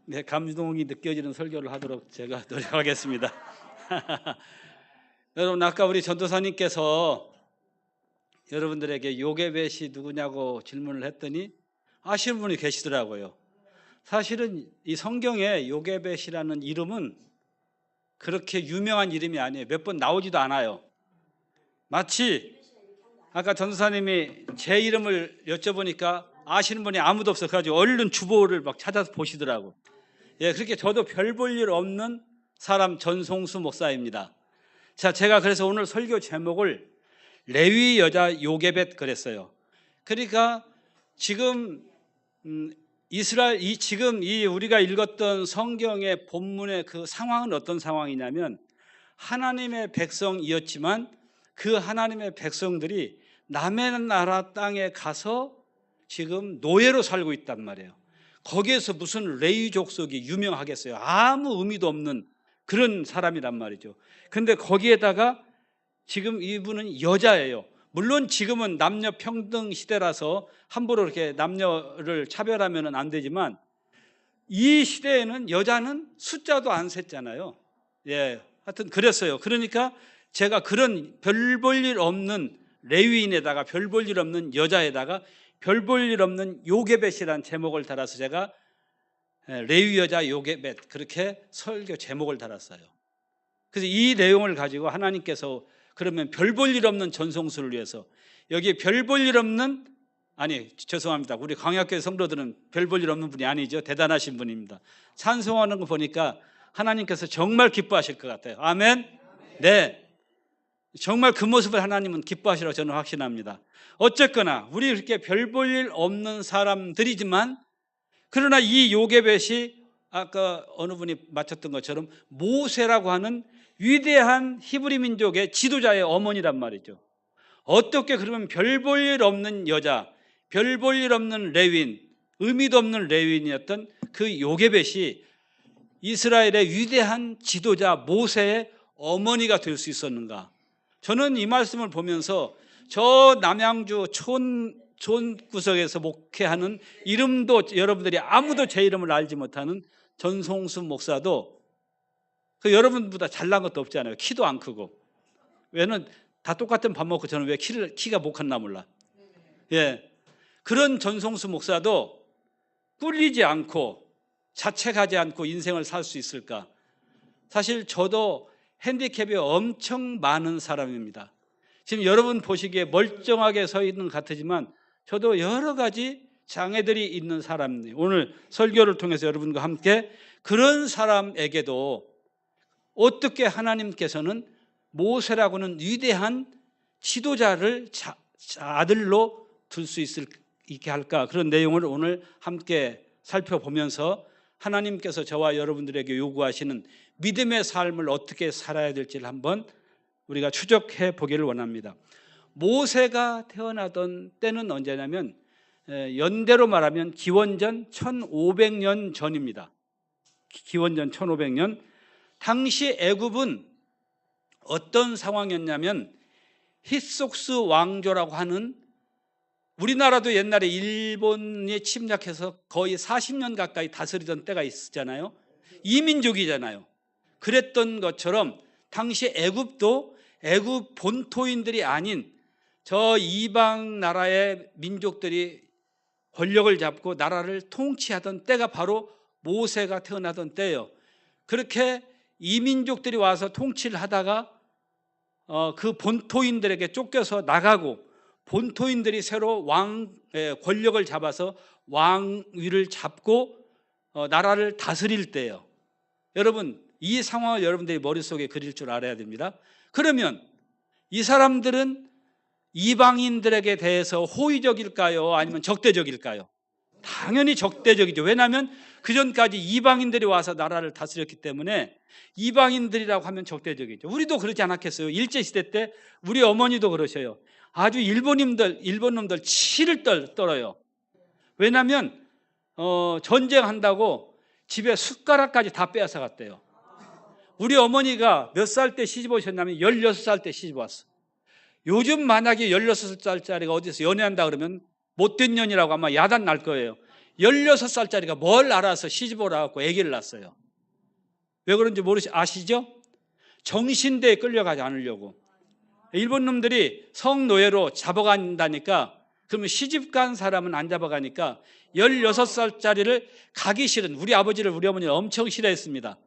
네, 감동이 느껴지는 설교를 하도록 제가 노력하겠습니다. 여러분, 아까 우리 전도사님께서 여러분들에게 요게벳이 누구냐고 질문을 했더니 아시는 분이 계시더라고요. 사실은 이 성경에 요게벳이라는 이름은 그렇게 유명한 이름이 아니에요. 몇 번 나오지도 않아요. 마치 아까 전도사님이 제 이름을 여쭤보니까 아시는 분이 아무도 없어. 그래가지고 얼른 주보를 막 찾아서 보시더라고. 예, 그렇게 저도 별 볼 일 없는 사람 전송수 목사입니다. 자, 제가 그래서 오늘 설교 제목을 레위 여자 요게벳 그랬어요. 그러니까 지금 이스라엘 지금 이 우리가 읽었던 성경의 본문의 그 상황은 어떤 상황이냐면 하나님의 백성이었지만 그 하나님의 백성들이 남의 나라 땅에 가서 지금 노예로 살고 있단 말이에요. 거기에서 무슨 레위 족속이 유명하겠어요? 아무 의미도 없는 그런 사람이란 말이죠. 그런데 거기에다가 지금 이분은 여자예요. 물론 지금은 남녀 평등 시대라서 함부로 이렇게 남녀를 차별하면 안 되지만 이 시대에는 여자는 숫자도 안 셌잖아요. 예, 하여튼 그랬어요. 그러니까 제가 그런 별 볼 일 없는 레위인에다가 별 볼 일 없는 여자에다가 별 볼 일 없는 요게벳이라는 제목을 달아서 제가 레위 여자 요게벳 그렇게 설교 제목을 달았어요. 그래서 이 내용을 가지고 하나님께서 그러면 별 볼 일 없는 전송수를 위해서 여기 별 볼 일 없는 죄송합니다. 우리 광약교회 성도들은 별 볼 일 없는 분이 아니죠. 대단하신 분입니다. 찬송하는 거 보니까 하나님께서 정말 기뻐하실 것 같아요. 아멘. 네. 정말 그 모습을 하나님은 기뻐하시라고 저는 확신합니다. 어쨌거나 우리 이렇게 별 볼 일 없는 사람들이지만 그러나 이 요게벳이 아까 어느 분이 마쳤던 것처럼 모세라고 하는 위대한 히브리 민족의 지도자의 어머니란 말이죠. 어떻게 그러면 별 볼 일 없는 여자, 별 볼 일 없는 레위인, 의미도 없는 레위인이었던 그 요게벳이 이스라엘의 위대한 지도자 모세의 어머니가 될 수 있었는가? 저는 이 말씀을 보면서 저 남양주 촌구석에서 목회하는 이름도 여러분들이 아무도 제 이름을 알지 못하는 전송수 목사도 그 여러분보다 잘난 것도 없잖아요. 키도 안 크고. 왜냐면 다 똑같은 밥 먹고 저는 왜 키가 못 컸나 몰라. 예, 그런 전송수 목사도 꿀리지 않고 자책하지 않고 인생을 살 수 있을까? 사실 저도 핸디캡이 엄청 많은 사람입니다. 지금 여러분 보시기에 멀쩡하게 서 있는 것 같지만 저도 여러 가지 장애들이 있는 사람이에요. 오늘 설교를 통해서 여러분과 함께 그런 사람에게도 어떻게 하나님께서는 모세라고는 위대한 지도자를 아들로 둘 수 있게 할까? 그런 내용을 오늘 함께 살펴보면서 하나님께서 저와 여러분들에게 요구하시는 믿음의 삶을 어떻게 살아야 될지를 한번 우리가 추적해 보기를 원합니다. 모세가 태어나던 때는 언제냐면 연대로 말하면 기원전 1500년 전입니다. 기원전 1500년. 당시 애굽은 어떤 상황이었냐면 히속스 왕조라고 하는, 우리나라도 옛날에 일본이 침략해서 거의 40년 가까이 다스리던 때가 있었잖아요. 이민족이잖아요. 그랬던 것처럼 당시 애굽도 애굽 본토인들이 아닌 저 이방 나라의 민족들이 권력을 잡고 나라를 통치하던 때가 바로 모세가 태어나던 때예요. 그렇게 이민족들이 와서 통치를 하다가 그 본토인들에게 쫓겨서 나가고 본토인들이 새로 권력을 잡아서 왕위를 잡고 나라를 다스릴 때예요. 여러분, 이 상황을 여러분들이 머릿속에 그릴 줄 알아야 됩니다. 그러면 이 사람들은 이방인들에게 대해서 호의적일까요? 아니면 적대적일까요? 당연히 적대적이죠. 왜냐하면 그전까지 이방인들이 와서 나라를 다스렸기 때문에 이방인들이라고 하면 적대적이죠. 우리도 그러지 않았겠어요? 일제시대 때 우리 어머니도 그러셔요. 아주 일본 놈들 치를 떨어요. 왜냐하면 전쟁한다고 집에 숟가락까지 다 빼앗아 갔대요. 우리 어머니가 몇 살 때 시집 오셨냐면 16살 때 시집 왔어. 요즘 만약에 16살짜리가 어디서 연애한다 그러면 못된 년이라고 아마 야단 날 거예요. 16살짜리가 뭘 알아서 시집오라 갖고 아기를 낳았어요. 왜 그런지 아시죠? 정신대에 끌려가지 않으려고. 일본 놈들이 성노예로 잡아간다니까, 그러면 시집간 사람은 안 잡아가니까 16살짜리를 가기 싫은, 우리 아버지를 우리 어머니는 엄청 싫어했습니다.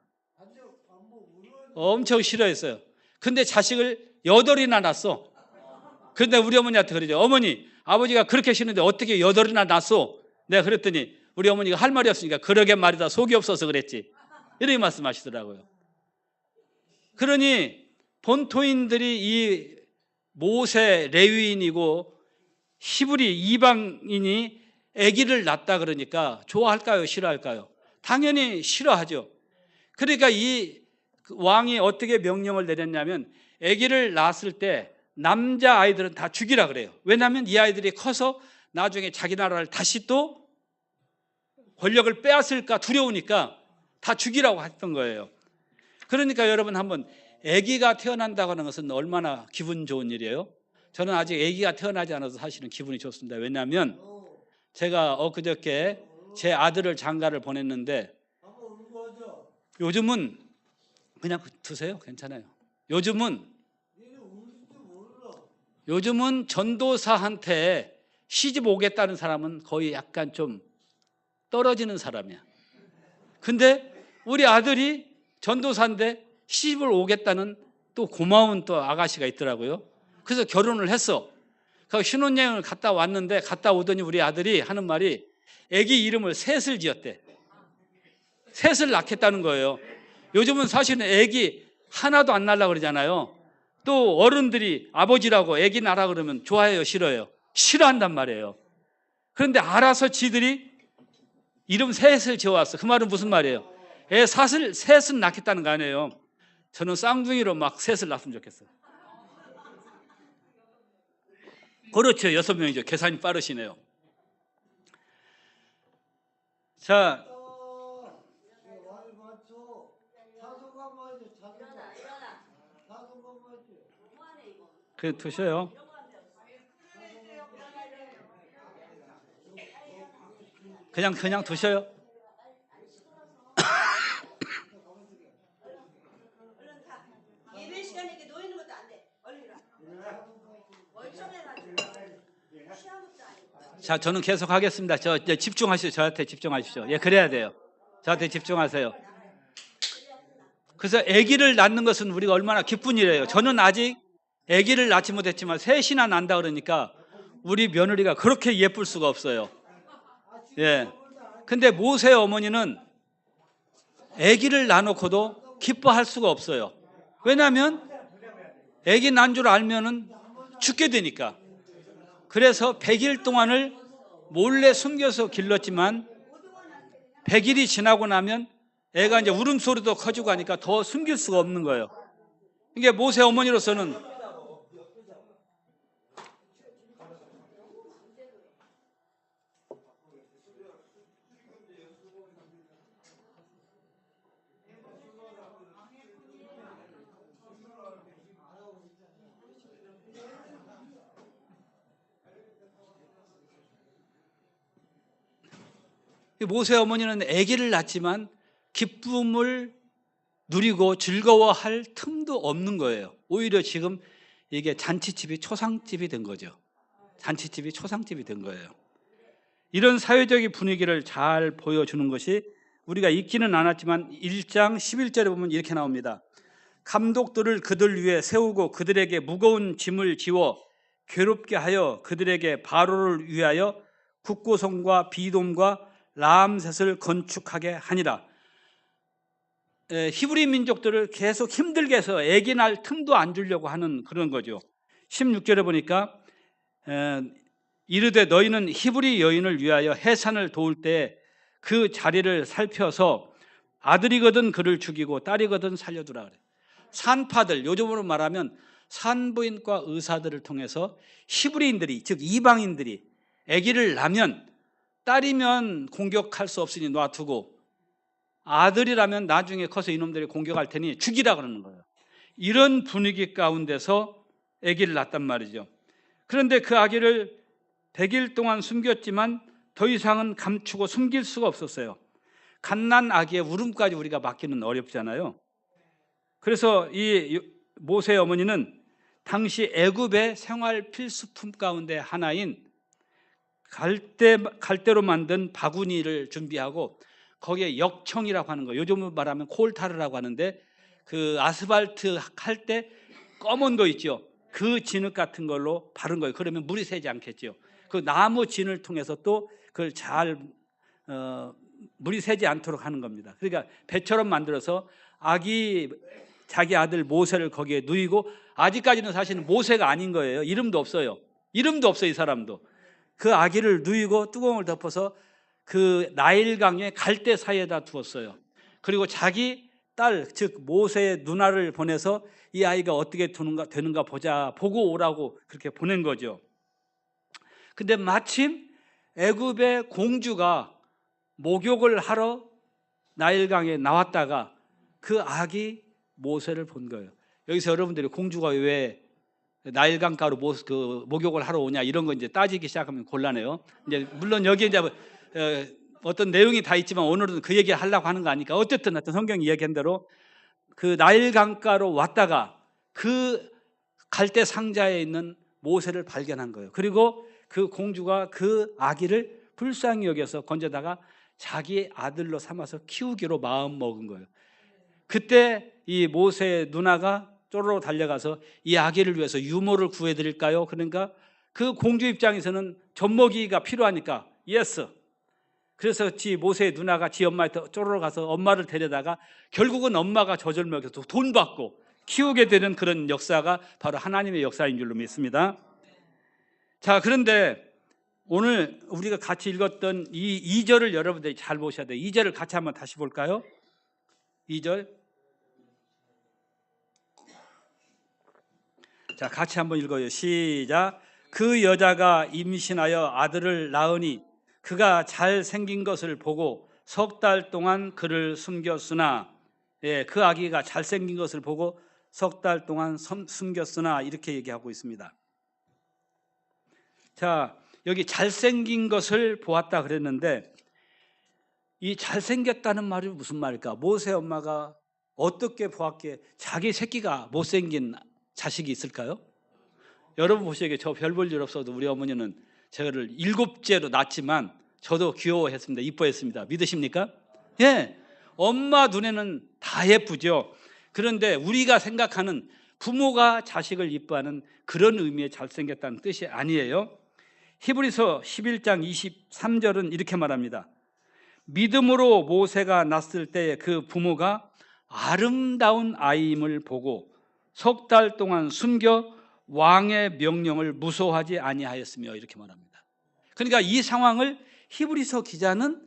엄청 싫어했어요. 근데 자식을 8이나 낳았어. 근데 우리 어머니한테 그러죠. 어머니, 아버지가 그렇게 싫은데 어떻게 8이나 낳았어? 내가 그랬더니 우리 어머니가 할 말이 없으니까 그러게 말이다, 속이 없어서 그랬지, 이렇게 말씀하시더라고요. 그러니 본토인들이 이 모세 레위인이고 히브리 이방인이 아기를 낳았다 그러니까 좋아할까요, 싫어할까요? 당연히 싫어하죠. 그러니까 이 왕이 어떻게 명령을 내렸냐면 아기를 낳았을 때 남자 아이들은 다 죽이라 그래요. 왜냐하면 이 아이들이 커서 나중에 자기 나라를 다시 또 권력을 빼앗을까 두려우니까 다 죽이라고 했던 거예요. 그러니까 여러분, 한번 아기가 태어난다고 하는 것은 얼마나 기분 좋은 일이에요. 저는 아직 아기가 태어나지 않아서 사실은 기분이 좋습니다. 왜냐하면 제가 엊그저께 제 아들을 장가를 보냈는데, 요즘은 그냥 두세요, 괜찮아요. 요즘은 전도사한테 시집 오겠다는 사람은 거의 약간 좀 떨어지는 사람이야. 근데 우리 아들이 전도사인데 시집을 오겠다는 또 고마운 또 아가씨가 있더라고요. 그래서 결혼을 했어. 그 신혼여행을 갔다 왔는데, 갔다 오더니 우리 아들이 하는 말이 아기 이름을 셋을 지었대. 셋을 낳겠다는 거예요. 요즘은 사실은 아기 하나도 안 낳으려고 그러잖아요. 또 어른들이 아버지라고 아기 낳으라 그러면 좋아해요, 싫어요? 싫어한단 말이에요. 그런데 알아서 지들이 이름 셋을 지어왔어. 그 말은 무슨 말이에요? 셋은 낳겠다는 거 아니에요. 저는 쌍둥이로 막 셋을 낳았으면 좋겠어요. 그렇죠, 6명이죠. 계산이 빠르시네요. 자, 두셔요. 그냥 두셔요. 예배 시간에 이렇게 놓이는 것도 안 돼. 얼른 와. 멀쩡해가지고. 자, 저는 계속 하겠습니다. 이제 집중하시죠. 저한테 집중하십시오. 예, 그래야 돼요. 저한테 집중하세요. 그래서 아기를 낳는 것은 우리가 얼마나 기쁜 일이에요. 저는 아직 아기를 낳지 못했지만 셋이나 난다 그러니까 우리 며느리가 그렇게 예쁠 수가 없어요. 예. 근데 모세 어머니는 아기를 낳아놓고도 기뻐할 수가 없어요. 왜냐하면 아기 난 줄 알면은 죽게 되니까. 그래서 100일 동안을 몰래 숨겨서 길렀지만 100일이 지나고 나면 애가 이제 울음소리도 커지고 하니까 더 숨길 수가 없는 거예요. 이게 모세 어머니로서는 모세 어머니는 아기를 낳지만 기쁨을 누리고 즐거워할 틈도 없는 거예요. 오히려 지금 이게 잔치집이 초상집이 된 거죠. 잔치집이 초상집이 된 거예요. 이런 사회적인 분위기를 잘 보여주는 것이 우리가 읽지는 않았지만 1장 11절에 보면 이렇게 나옵니다. 감독들을 그들 위에 세우고 그들에게 무거운 짐을 지워 괴롭게 하여 그들에게 바로를 위하여 국고성과 비돔과 라암셋을 건축하게 하니라. 히브리 민족들을 계속 힘들게 해서 애기 낳을 틈도 안 주려고 하는 그런 거죠. 16절에 보니까 이르되 너희는 히브리 여인을 위하여 해산을 도울 때 그 자리를 살펴서 아들이거든 그를 죽이고 딸이거든 살려두라 그래. 산파들, 요즘으로 말하면 산부인과 의사들을 통해서 히브리인들이, 즉 이방인들이 아기를 낳으면 딸이면 공격할 수 없으니 놔두고 아들이라면 나중에 커서 이놈들이 공격할 테니 죽이라 그러는 거예요. 이런 분위기 가운데서 아기를 낳았단 말이죠. 그런데 그 아기를 100일 동안 숨겼지만 더 이상은 감추고 숨길 수가 없었어요. 갓난 아기의 울음까지 우리가 막기는 어렵잖아요. 그래서 이 모세의 어머니는 당시 애굽의 생활 필수품 가운데 하나인 갈대로 만든 바구니를 준비하고 거기에 역청이라고 하는 거, 요즘 말하면 콜타르라고 하는데 그 아스팔트 할 때 검은 거 있죠. 그 진흙 같은 걸로 바른 거예요. 그러면 물이 새지 않겠죠. 그 나무 진을 통해서 또 그걸 잘 물이 새지 않도록 하는 겁니다. 그러니까 배처럼 만들어서 자기 아들 모세를 거기에 누이고, 아직까지는 사실은 모세가 아닌 거예요. 이름도 없어요. 이름도 없어요, 이 사람도. 그 아기를 누이고 뚜껑을 덮어서 그 나일강의 갈대 사이에다 두었어요. 그리고 자기 딸, 즉 모세의 누나를 보내서 이 아이가 어떻게 되는가 보자, 보고 오라고 그렇게 보낸 거죠. 근데 마침 애굽의 공주가 목욕을 하러 나일강에 나왔다가 그 아기 모세를 본 거예요. 여기서 여러분들이 공주가 왜 나일강가로 목욕을 하러 오냐 이런 거 이제 따지기 시작하면 곤란해요. 이제 물론 여기에 이제 어떤 내용이 다 있지만 오늘은 그 얘기를 하려고 하는 거 아니까 어쨌든 성경이 이야기한 대로 그 나일강가로 왔다가 그 갈대 상자에 있는 모세를 발견한 거예요. 그리고 그 공주가 그 아기를 불쌍히 여겨서 건져다가 자기 아들로 삼아서 키우기로 마음 먹은 거예요. 그때 이 모세의 누나가 쪼르르 달려가서 이 아기를 위해서 유모를 구해드릴까요? 그러니까 그 공주 입장에서는 젖먹이가 필요하니까 예스. 그래서 모세의 누나가 엄마한테 쪼르르 가서 엄마를 데려다가 결국은 엄마가 젖을 먹여서 돈 받고 키우게 되는 그런 역사가 바로 하나님의 역사인 줄로 믿습니다. 자, 그런데 오늘 우리가 같이 읽었던 이 2절을 여러분들이 잘 보셔야 돼요. 2절을 같이 한번 다시 볼까요? 2절. 자, 같이 한번 읽어요. 시작. 그 여자가 임신하여 아들을 낳으니 그가 잘생긴 것을 보고 석 달 동안 그를 숨겼으나, 그 아기가 잘생긴 것을 보고 석 달 동안 숨겼으나 이렇게 얘기하고 있습니다. 자, 여기 잘생긴 것을 보았다 그랬는데 이 잘생겼다는 말이 무슨 말일까? 모세 엄마가 어떻게 보았기에 자기 새끼가 못생긴 자식이 있을까요? 여러분 보시기에 저 별 볼 일 없어도 우리 어머니는 저를 7째로 낳았지만 저도 귀여워했습니다. 이뻐했습니다. 믿으십니까? 예, 엄마 눈에는 다 예쁘죠. 그런데 우리가 생각하는 부모가 자식을 이뻐하는 그런 의미의 잘생겼다는 뜻이 아니에요. 히브리서 11장 23절은 이렇게 말합니다. 믿음으로 모세가 낳았을 때 그 부모가 아름다운 아이임을 보고 석 달 동안 숨겨 왕의 명령을 무소하지 아니하였으며 이렇게 말합니다. 그러니까 이 상황을 히브리서 기자는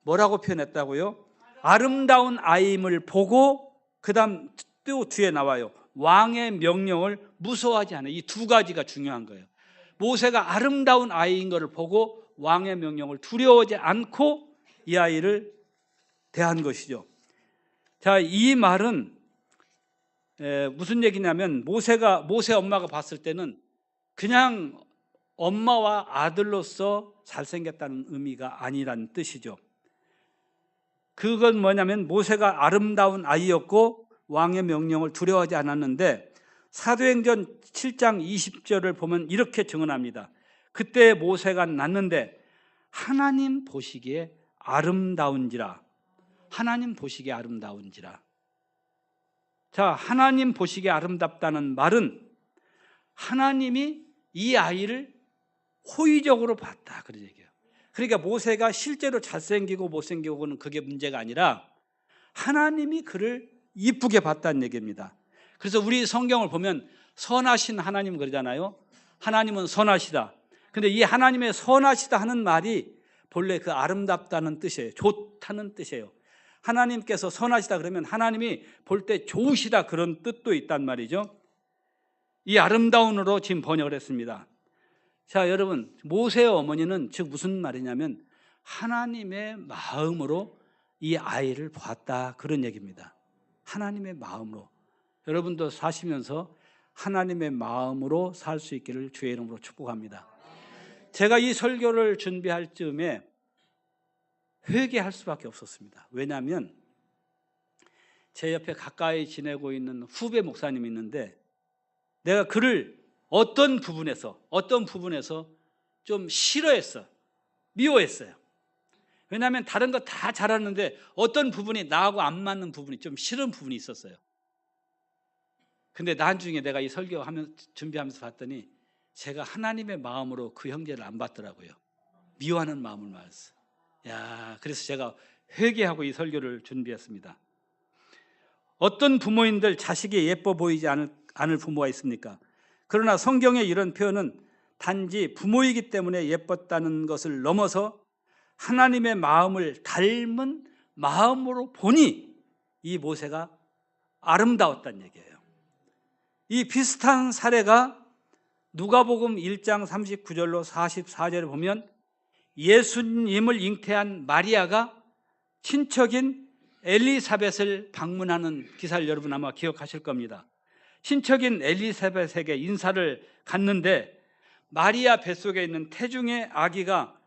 뭐라고 표현했다고요? 아름다운 아이임을 보고 그 다음 또 뒤에 나와요. 왕의 명령을 무소하지 않아요. 이 두 가지가 중요한 거예요. 모세가 아름다운 아이인 것을 보고 왕의 명령을 두려워하지 않고 이 아이를 대한 것이죠. 자, 이 말은 무슨 얘기냐면 모세 엄마가 봤을 때는 그냥 엄마와 아들로서 잘생겼다는 의미가 아니라는 뜻이죠. 그건 뭐냐면 모세가 아름다운 아이였고 왕의 명령을 두려워하지 않았는데 사도행전 7장 20절을 보면 이렇게 증언합니다. 그때 모세가 낳는데 하나님 보시기에 아름다운지라. 하나님 보시기에 아름다운지라. 자, 하나님 보시기에 아름답다는 말은 하나님이 이 아이를 호의적으로 봤다 그런 얘기예요. 그러니까 모세가 실제로 잘생기고 못생기고는 그게 문제가 아니라 하나님이 그를 이쁘게 봤다는 얘기입니다. 그래서 우리 성경을 보면 선하신 하나님 그러잖아요. 하나님은 선하시다. 근데 이 하나님의 선하시다 하는 말이 본래 그 아름답다는 뜻이에요. 좋다는 뜻이에요. 하나님께서 선하시다 그러면 하나님이 볼 때 좋으시다 그런 뜻도 있단 말이죠. 이 아름다운으로 지금 번역을 했습니다. 자, 여러분, 모세의 어머니는 즉 무슨 말이냐면 하나님의 마음으로 이 아이를 보았다 그런 얘기입니다. 하나님의 마음으로. 여러분도 사시면서 하나님의 마음으로 살 수 있기를 주의 이름으로 축복합니다. 제가 이 설교를 준비할 즈음에 회개할 수밖에 없었습니다. 왜냐하면 제 옆에 가까이 지내고 있는 후배 목사님이 있는데 내가 그를 어떤 부분에서 좀 싫어했어. 미워했어요. 왜냐하면 다른 거 다 잘하는데 어떤 부분이 나하고 안 맞는 부분이 좀 싫은 부분이 있었어요. 근데 나중에 내가 이 준비하면서 봤더니 제가 하나님의 마음으로 그 형제를 안 봤더라고요. 미워하는 마음을 말했어. 그래서 제가 회개하고 이 설교를 준비했습니다. 어떤 부모인들 자식이 예뻐 보이지 않을 부모가 있습니까? 그러나 성경의 이런 표현은 단지 부모이기 때문에 예뻤다는 것을 넘어서 하나님의 마음을 닮은 마음으로 보니 이 모세가 아름다웠다는 얘기예요. 이 비슷한 사례가 누가복음 1장 39절로 44절에 보면 예수님을 잉태한 마리아가 친척인 엘리사벳을 방문하는 기사를 여러분 아마 기억하실 겁니다. 친척인 엘리사벳에게 인사를 갔는데 마리아 뱃속에 있는 태중의 아기가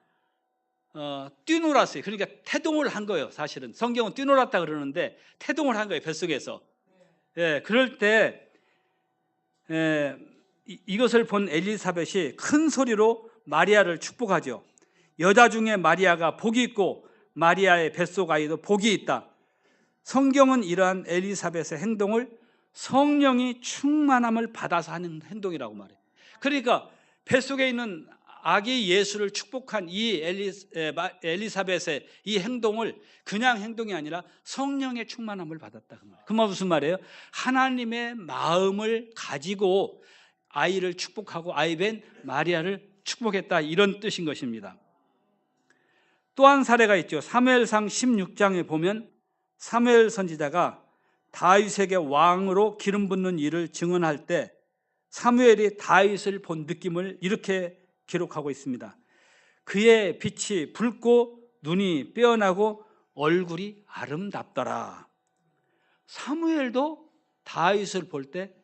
뛰놀았어요. 그러니까 태동을 한 거예요. 사실은 성경은 뛰놀았다 그러는데 태동을 한 거예요. 뱃속에서. 그럴 때 이것을 본 엘리사벳이 큰 소리로 마리아를 축복하죠. 여자 중에 마리아가 복이 있고 마리아의 뱃속 아이도 복이 있다. 성경은 이러한 엘리사벳의 행동을 성령이 충만함을 받아서 하는 행동이라고 말해요. 그러니까 뱃속에 있는 아기 예수를 축복한 이 엘리사벳의 이 행동을 그냥 행동이 아니라 성령의 충만함을 받았다. 그 말 무슨 말이에요? 하나님의 마음을 가지고 아이를 축복하고 아이벤 마리아를 축복했다, 이런 뜻인 것입니다. 또 한 사례가 있죠. 사무엘상 16장에 보면 사무엘 선지자가 다윗에게 왕으로 기름 붓는 일을 증언할 때 사무엘이 다윗을 본 느낌을 이렇게 기록하고 있습니다. 그의 빛이 붉고 눈이 빼어나고 얼굴이 아름답더라. 사무엘도 다윗을 볼 때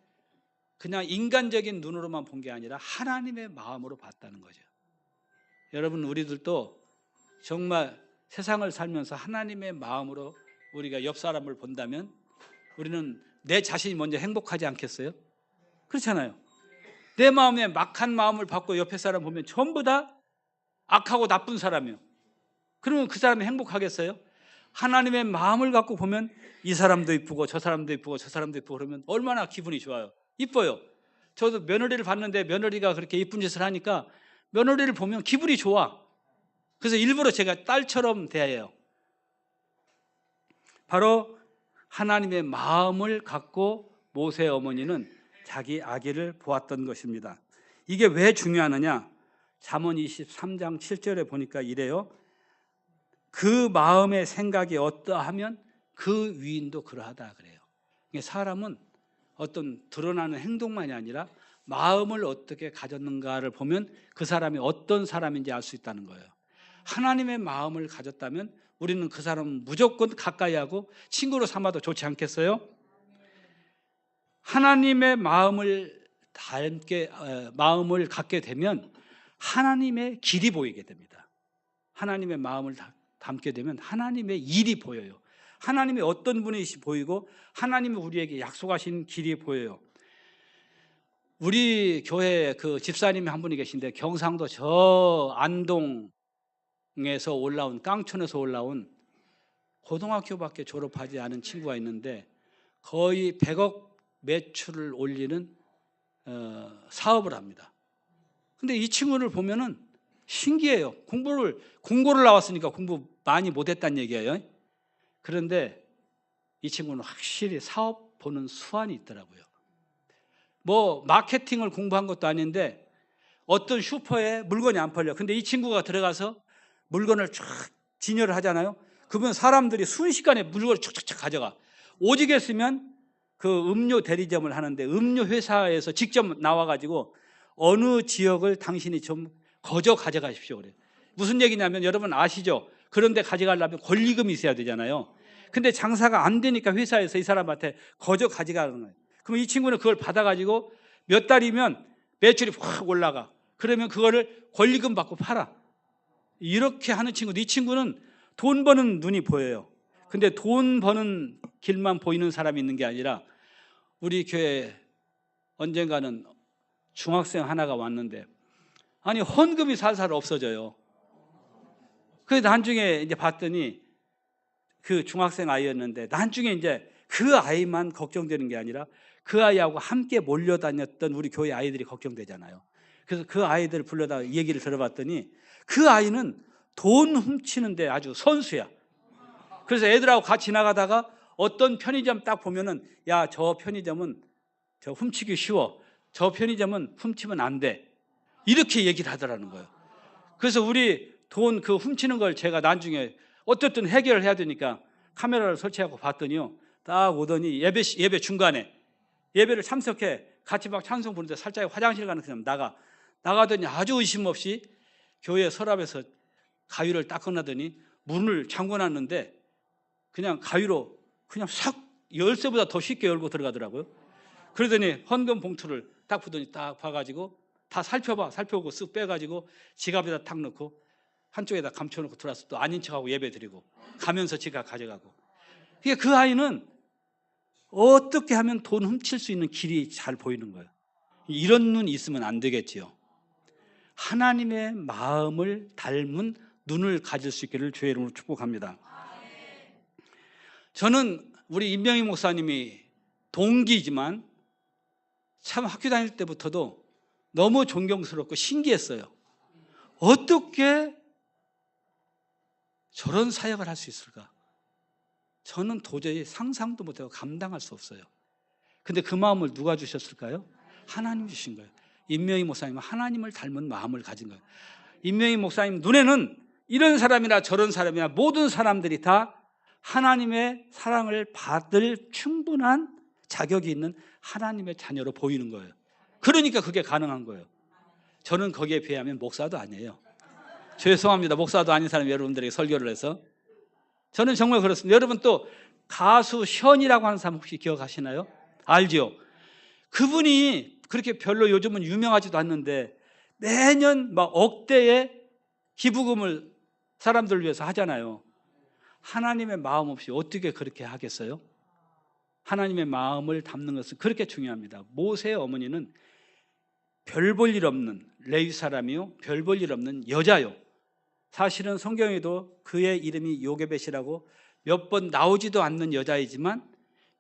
그냥 인간적인 눈으로만 본 게 아니라 하나님의 마음으로 봤다는 거죠. 여러분, 우리들도 정말 세상을 살면서 하나님의 마음으로 우리가 옆 사람을 본다면 우리는 내 자신이 먼저 행복하지 않겠어요? 그렇잖아요. 내 마음에 막한 마음을 받고 옆에 사람 보면 전부 다 악하고 나쁜 사람이에요. 그러면 그 사람이 행복하겠어요? 하나님의 마음을 갖고 보면 이 사람도 이쁘고 저 사람도 이쁘고 저 사람도 이쁘고 그러면 얼마나 기분이 좋아요. 이뻐요. 저도 며느리를 봤는데 며느리가 그렇게 이쁜 짓을 하니까 며느리를 보면 기분이 좋아. 그래서 일부러 제가 딸처럼 대해요. 바로 하나님의 마음을 갖고 모세 어머니는 자기 아기를 보았던 것입니다. 이게 왜 중요하느냐? 잠언 23장 7절에 보니까 이래요. 그 마음의 생각이 어떠하면 그 위인도 그러하다 그래요. 사람은 어떤 드러나는 행동만이 아니라 마음을 어떻게 가졌는가를 보면 그 사람이 어떤 사람인지 알 수 있다는 거예요. 하나님의 마음을 가졌다면 우리는 그 사람은 무조건 가까이 하고 친구로 삼아도 좋지 않겠어요? 하나님의 마음을 갖게 되면 하나님의 길이 보이게 됩니다. 하나님의 마음을 담게 되면 하나님의 일이 보여요. 하나님이 어떤 분이시 보이고 하나님이 우리에게 약속하신 길이 보여요. 우리 교회에 그 집사님이 한 분이 계신데 경상도 저 안동에서 올라온, 깡촌에서 올라온 고등학교밖에 졸업하지 않은 친구가 있는데 거의 100억 매출을 올리는 사업을 합니다. 근데 이 친구를 보면은 신기해요. 공고를 나왔으니까 공부 많이 못했다는 얘기예요. 그런데 이 친구는 확실히 사업 보는 수완이 있더라고요. 뭐 마케팅을 공부한 것도 아닌데 어떤 슈퍼에 물건이 안 팔려. 근데 이 친구가 들어가서 물건을 쫙 진열을 하잖아요. 그러면 사람들이 순식간에 물건을 촥촥촥 가져가. 오직했으면 그 음료 대리점을 하는데 음료 회사에서 직접 나와가지고 어느 지역을 당신이 좀 거저 가져가십시오 그래요. 무슨 얘기냐면 여러분 아시죠? 그런데 가져가려면 권리금이 있어야 되잖아요. 근데 장사가 안 되니까 회사에서 이 사람한테 거저 가져가는 거예요. 그럼 이 친구는 그걸 받아가지고 몇 달이면 매출이 확 올라가. 그러면 그거를 권리금 받고 팔아. 이렇게 하는 친구도, 이 친구는 돈 버는 눈이 보여요. 근데 돈 버는 길만 보이는 사람이 있는 게 아니라 우리 교회 언젠가는 중학생 하나가 왔는데 아니 헌금이 살살 없어져요. 그래서 나중에 이제 봤더니 그 중학생 아이였는데 나중에 이제 그 아이만 걱정되는 게 아니라 그 아이하고 함께 몰려다녔던 우리 교회 아이들이 걱정되잖아요. 그래서 그 아이들을 불러다가 얘기를 들어봤더니 그 아이는 돈 훔치는데 아주 선수야. 그래서 애들하고 같이 지나가다가 어떤 편의점 딱 보면은 야, 저 편의점은 저 훔치기 쉬워. 저 편의점은 훔치면 안 돼. 이렇게 얘기를 하더라는 거예요. 그래서 우리 돈 그 훔치는 걸 제가 나중에 어쨌든 해결을 해야 되니까 카메라를 설치하고 봤더니요. 딱 오더니 예배 중간에 예배를 참석해 같이 막 찬송 부르는데 살짝 화장실 가는 사람 나가더니 아주 의심 없이 교회 서랍에서 가위를 딱 꺼내더니 문을 잠궈놨는데 그냥 가위로 그냥 싹 열쇠보다 더 쉽게 열고 들어가더라고요. 그러더니 헌금 봉투를 딱 보더니 딱 봐가지고 다 살펴보고 쓱 빼가지고 지갑에다 탁 넣고 한쪽에다 감춰놓고 들어와서 또 아닌 척하고 예배 드리고 가면서 지갑 가져가고. 그 아이는 어떻게 하면 돈 훔칠 수 있는 길이 잘 보이는 거예요. 이런 눈이 있으면 안 되겠지요. 하나님의 마음을 닮은 눈을 가질 수 있기를 주의 이름으로 축복합니다. 저는 우리 임명희 목사님이 동기지만 참 학교 다닐 때부터도 너무 존경스럽고 신기했어요. 어떻게 저런 사역을 할 수 있을까? 저는 도저히 상상도 못하고 감당할 수 없어요. 근데 그 마음을 누가 주셨을까요? 하나님 주신 거예요. 임명희 목사님은 하나님을 닮은 마음을 가진 거예요. 임명희 목사님 눈에는 이런 사람이나 저런 사람이나 모든 사람들이 다 하나님의 사랑을 받을 충분한 자격이 있는 하나님의 자녀로 보이는 거예요. 그러니까 그게 가능한 거예요. 저는 거기에 비하면 목사도 아니에요. 죄송합니다. 목사도 아닌 사람이 여러분들에게 설교를 해서. 저는 정말 그렇습니다. 여러분 또 가수 션이라고 하는 사람 혹시 기억하시나요? 알죠? 그분이 그렇게 별로 요즘은 유명하지도 않는데 매년 막 억대의 기부금을 사람들을 위해서 하잖아요. 하나님의 마음 없이 어떻게 그렇게 하겠어요? 하나님의 마음을 담는 것은 그렇게 중요합니다. 모세의 어머니는 별 볼 일 없는 레위 사람이요, 별 볼 일 없는 여자요. 사실은 성경에도 그의 이름이 요게벳이라고 몇 번 나오지도 않는 여자이지만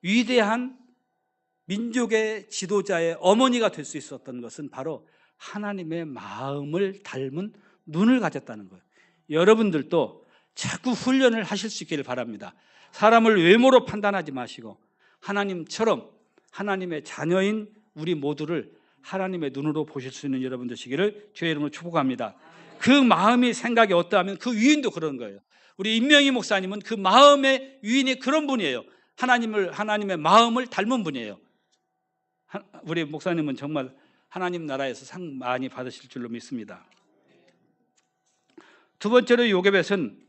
위대한 민족의 지도자의 어머니가 될 수 있었던 것은 바로 하나님의 마음을 닮은 눈을 가졌다는 거예요. 여러분들도 자꾸 훈련을 하실 수 있기를 바랍니다. 사람을 외모로 판단하지 마시고 하나님처럼 하나님의 자녀인 우리 모두를 하나님의 눈으로 보실 수 있는 여러분 되시기를 주의 이름으로 축복합니다. 그 마음이 생각이 어떠하면 그 위인도 그런 거예요. 우리 임명희 목사님은 그 마음의 위인이 그런 분이에요. 하나님의 마음을 닮은 분이에요. 우리 목사님은 정말 하나님 나라에서 상 많이 받으실 줄로 믿습니다. 두 번째로 요게벳은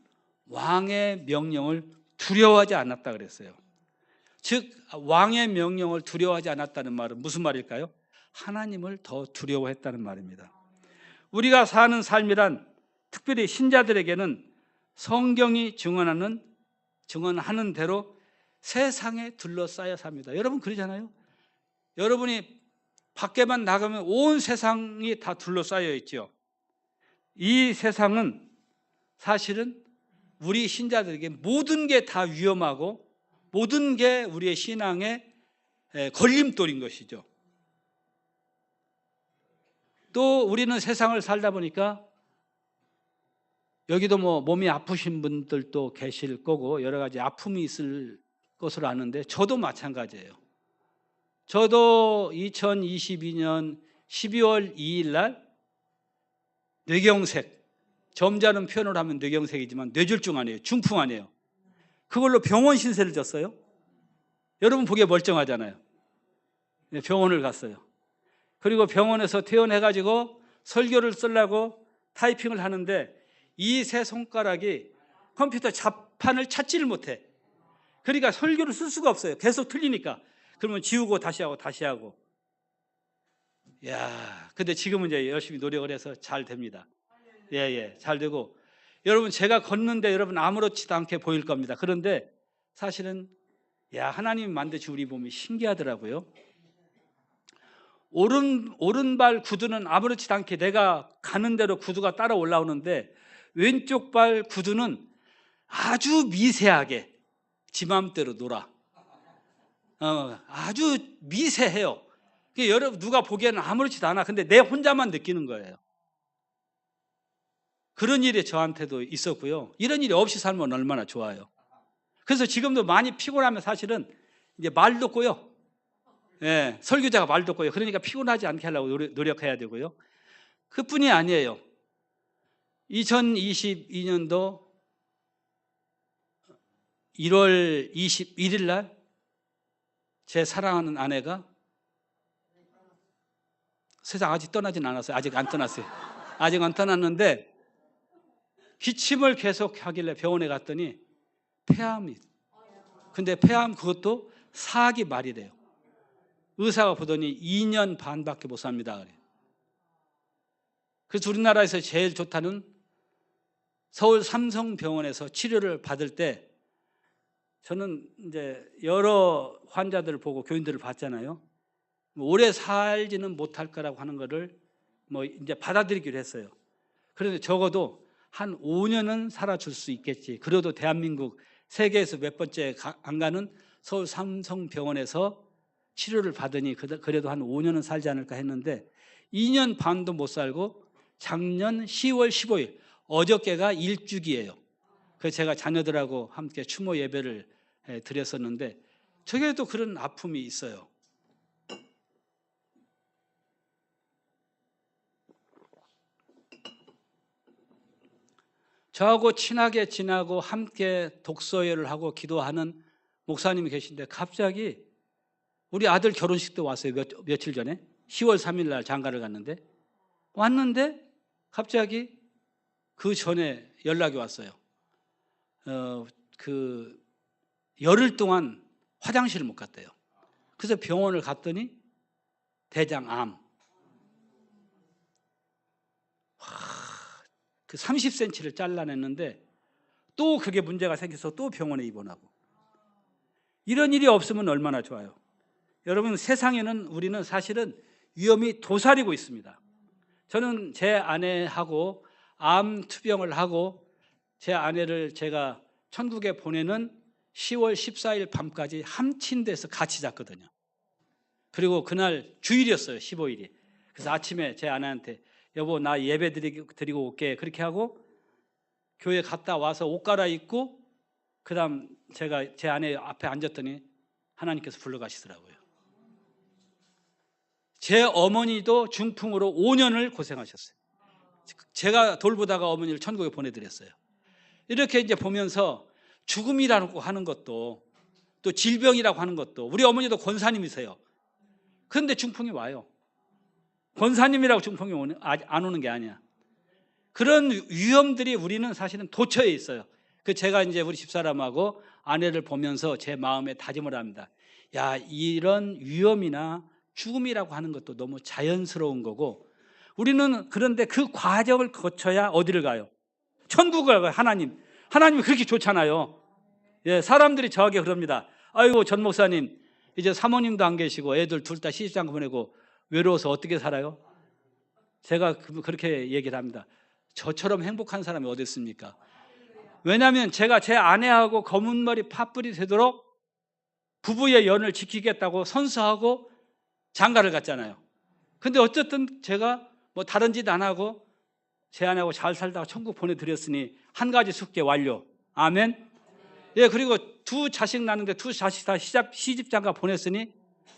왕의 명령을 두려워하지 않았다 그랬어요. 즉 왕의 명령을 두려워하지 않았다는 말은 무슨 말일까요? 하나님을 더 두려워했다는 말입니다. 우리가 사는 삶이란 특별히 신자들에게는 성경이 증언하는 대로 세상에 둘러싸여 삽니다. 여러분 그러잖아요. 여러분이 밖에만 나가면 온 세상이 다 둘러싸여 있죠. 이 세상은 사실은 우리 신자들에게 모든 게 다 위험하고 모든 게 우리의 신앙의 걸림돌인 것이죠. 또 우리는 세상을 살다 보니까 여기도 뭐 몸이 아프신 분들도 계실 거고 여러 가지 아픔이 있을 것으로 아는데 저도 마찬가지예요. 저도 2022년 12월 2일 날 뇌경색, 점잖은 표현을 하면 뇌경색이지만 뇌졸중 아니에요. 중풍 아니에요. 그걸로 병원 신세를 졌어요. 여러분 보기에 멀쩡하잖아요. 병원을 갔어요. 그리고 병원에서 퇴원해가지고 설교를 쓰려고 타이핑을 하는데 이 세 손가락이 컴퓨터 자판을 찾지를 못해. 그러니까 설교를 쓸 수가 없어요. 계속 틀리니까. 그러면 지우고 다시 하고 다시 하고. 야, 근데 지금은 이제 열심히 노력을 해서 잘 됩니다. 예, 예, 잘 되고. 여러분, 제가 걷는데 여러분 아무렇지도 않게 보일 겁니다. 그런데 사실은 야, 하나님 만드신 우리 몸이 신기하더라고요. 오른발 구두는 아무렇지도 않게 내가 가는 대로 구두가 따라 올라오는데 왼쪽 발 구두는 아주 미세하게 지 맘대로 놀아. 아주 미세해요. 여러분 누가 보기에는 아무렇지도 않아. 근데 내 혼자만 느끼는 거예요. 그런 일이 저한테도 있었고요. 이런 일이 없이 살면 얼마나 좋아요. 그래서 지금도 많이 피곤하면 사실은 이제 말도 꼬여. 예, 설교자가 말도 꼬여. 그러니까 피곤하지 않게 하려고 노력해야 되고요. 그뿐이 아니에요. 2022년도 1월 21일 날 제 사랑하는 아내가 세상 아직 떠나진 않았어요. 아직 안 떠났어요. 아직 안 떠났는데 기침을 계속 하길래 병원에 갔더니 폐암이. 근데 폐암 그것도 4기 말이래요. 의사가 보더니 2년 반밖에 못 삽니다. 그래요. 그래서 우리나라에서 제일 좋다는 서울 삼성병원에서 치료를 받을 때 저는 이제 여러 환자들을 보고 교인들을 봤잖아요. 오래 살지는 못할 거라고 하는 거를 뭐 이제 받아들이기로 했어요. 그런데 적어도 한 5년은 살아줄 수 있겠지. 그래도 대한민국 세계에서 몇 번째 안 가는 서울 삼성병원에서 치료를 받으니 그래도 한 5년은 살지 않을까 했는데 2년 반도 못 살고 작년 10월 15일 어저께가 일주기예요. 그래서 제가 자녀들하고 함께 추모 예배를 드렸었는데 저게도 그런 아픔이 있어요. 저하고 친하게 지나고 함께 독서회를 하고 기도하는 목사님이 계신데 갑자기 우리 아들 결혼식 때 왔어요. 며칠 전에 10월 3일 날 장가를 갔는데 왔는데 갑자기 그 전에 연락이 왔어요. 열흘 동안 화장실을 못 갔대요. 그래서 병원을 갔더니 대장암. 그 30cm를 잘라냈는데 또 그게 문제가 생겨서 또 병원에 입원하고. 이런 일이 없으면 얼마나 좋아요. 여러분, 세상에는 우리는 사실은 위험이 도사리고 있습니다. 저는 제 아내하고 암 투병을 하고 제 아내를 제가 천국에 보내는 10월 14일 밤까지 한 침대에서 같이 잤거든요. 그리고 그날 주일이었어요. 15일이. 그래서 아침에 제 아내한테 여보 나 예배 드리고 올게. 그렇게 하고 교회 갔다 와서 옷 갈아입고 그다음 제가 제 아내 앞에 앉았더니 하나님께서 불러가시더라고요. 제 어머니도 중풍으로 5년을 고생하셨어요. 제가 돌보다가 어머니를 천국에 보내드렸어요. 이렇게 이제 보면서 죽음이라고 하는 것도 또 질병이라고 하는 것도 우리 어머니도 권사님이세요. 그런데 중풍이 와요. 권사님이라고 중풍이 안 오는 게 아니야. 그런 위험들이 우리는 사실은 도처에 있어요. 그 제가 이제 우리 집사람하고 아내를 보면서 제 마음에 다짐을 합니다. 야, 이런 위험이나 죽음이라고 하는 것도 너무 자연스러운 거고 우리는 그런데 그 과정을 거쳐야 어디를 가요? 천국을 가요. 하나님이 그렇게 좋잖아요. 예, 사람들이 저에게 그럽니다. 아이고 전 목사님 이제 사모님도 안 계시고 애들 둘 다 시집장 보내고 외로워서 어떻게 살아요? 제가 그렇게 얘기를 합니다. 저처럼 행복한 사람이 어디 있습니까? 왜냐하면 제가 제 아내하고 검은 머리 팥불이 되도록 부부의 연을 지키겠다고 선서하고 장가를 갔잖아요. 근데 어쨌든 제가 뭐 다른 짓 안 하고 제 아내하고 잘 살다가 천국 보내드렸으니 한 가지 숙제 완료. 아멘. 예, 그리고 두 자식 낳는데 두 자식 다 시집장가 보냈으니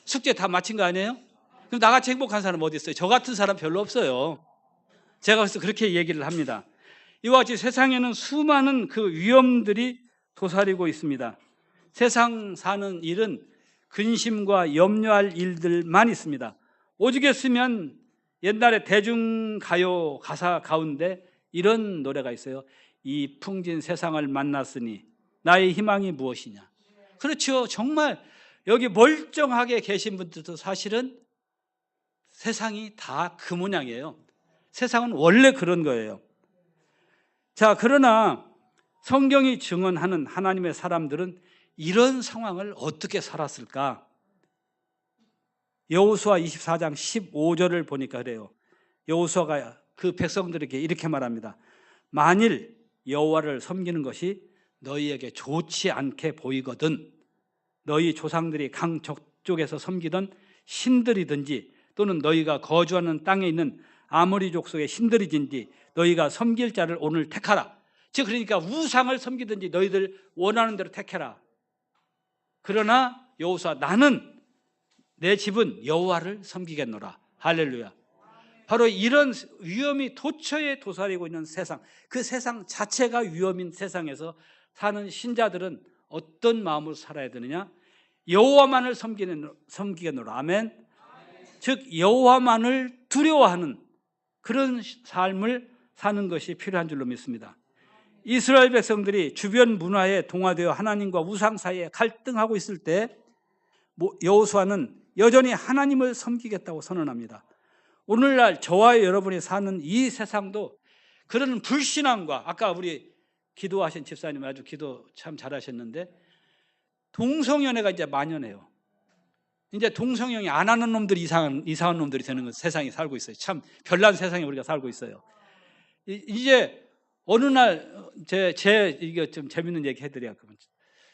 숙제 다 마친 거 아니에요? 그럼 나같이 행복한 사람 어디 있어요? 저 같은 사람 별로 없어요. 제가 그래서 그렇게 얘기를 합니다. 이와 같이 세상에는 수많은 그 위험들이 도사리고 있습니다. 세상 사는 일은 근심과 염려할 일들만 있습니다. 오죽했으면 옛날에 대중가요 가사 가운데 이런 노래가 있어요. 이 풍진 세상을 만났으니 나의 희망이 무엇이냐. 그렇죠. 정말 여기 멀쩡하게 계신 분들도 사실은 세상이 다 그 모양이에요. 세상은 원래 그런 거예요. 자, 그러나 성경이 증언하는 하나님의 사람들은 이런 상황을 어떻게 살았을까? 여호수아 24장 15절을 보니까 그래요. 여호수아가 그 백성들에게 이렇게 말합니다. 만일 여호와를 섬기는 것이 너희에게 좋지 않게 보이거든 너희 조상들이 강 저쪽에서 섬기던 신들이든지 또는 너희가 거주하는 땅에 있는 아모리 족속의 신들이든지 너희가 섬길 자를 오늘 택하라. 즉 그러니까 우상을 섬기든지 너희들 원하는 대로 택해라. 그러나 여호수아 나는 내 집은 여호와를 섬기겠노라. 할렐루야. 바로 이런 위험이 도처에 도사리고 있는 세상, 그 세상 자체가 위험인 세상에서 사는 신자들은 어떤 마음으로 살아야 되느냐? 여호와만을 섬기겠노라. 아멘. 즉 여호와만을 두려워하는 그런 삶을 사는 것이 필요한 줄로 믿습니다. 이스라엘 백성들이 주변 문화에 동화되어 하나님과 우상 사이에 갈등하고 있을 때 여호수아는 여전히 하나님을 섬기겠다고 선언합니다. 오늘날 저와 여러분이 사는 이 세상도 그런 불신앙과 아까 우리 기도하신 집사님 아주 기도 참 잘하셨는데 동성연애가 이제 만연해요. 이제 동성연애 안 하는 놈들이 이상한 놈들이 되는 건 세상에 살고 있어요. 참 별난 세상에 우리가 살고 있어요. 이제 어느 날 이게 좀 재밌는 얘기 해드려야